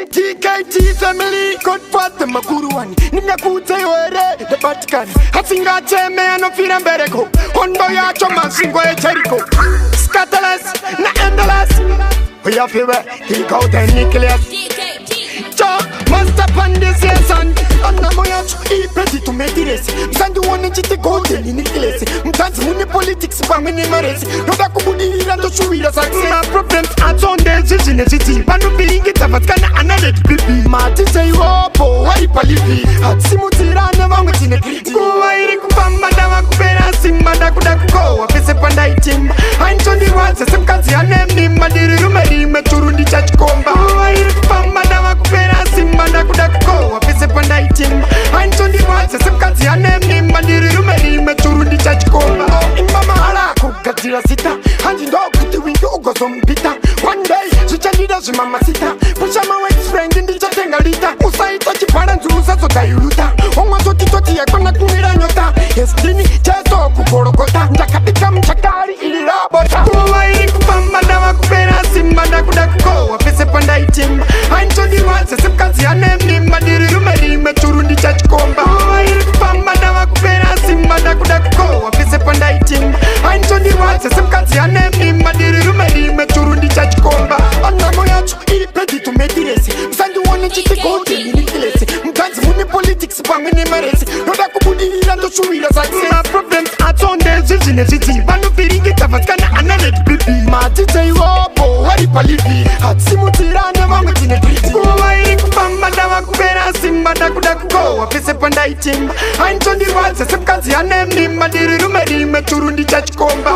TKT family, Godfather Makuruani, Ninakute Ore, the Vatican, Hasinga Cheme and Ofina Bereko, Hondo Yacho Masingo Jericho, Scatterless, na endless. We have here, he got a nucleus. Master Pandis, yes, and Namoyach, he petty to make this. Sandu wanted to go to the nucleus. That's when the politics from many mares. No, that could be to show us my problems. At on the city, but no being it of a kind of another baby. Martin say, oh, why Palipi? At Simutira, never went in a great go. I recommend Madame Kupera, Simba, Kudako, a Pesapandai team. I'm Johnny Watts, some country, and name Madiri, Maturundi Church Comba. I recommend Madame Kupera, Simba, Kudako, a Pesapandai team. I'm Johnny Watts, some country, and name Madiri, Maturundi Church Comba. In Mama Halaku, Katira Sita, and you know, put the window goes on Peter. One day, she chanted as Mama Sita, push my wife's friend in the Chatangalita, Usai touch parents who says what I luta. On my toti, I cannot do it on your time. Yes, Dini, Chato, Kukorokota, Jakatikam, Chakari, Ilabota. Oh, I recommend Madame Kupera, Simba, Kudako, a Pesapandai team. I'm Johnny Watts, some country, and name Madiri, Maturundi Church Comba. Oh, I recommend Madame Kupera, Simba, Kudako, a Pesapandai team. I'm Johnny Watts, some country, and name Madiri, Maturundi Church Comba. And Namoyach, he ready to make this. Sandu wanted to go to the nucleus. That's when the politics from many mares. No, that could be to show us my problems. At on the city, but no feeling it of a kind of another baby. Martin say, oh, why Palipi? At Simutira, never went in a great go. I recommend Madame Kupera, Simba, Kudako, a Pesapandai team. I'm Johnny Watts, some country, and name Madiri, Maturundi Church Comba.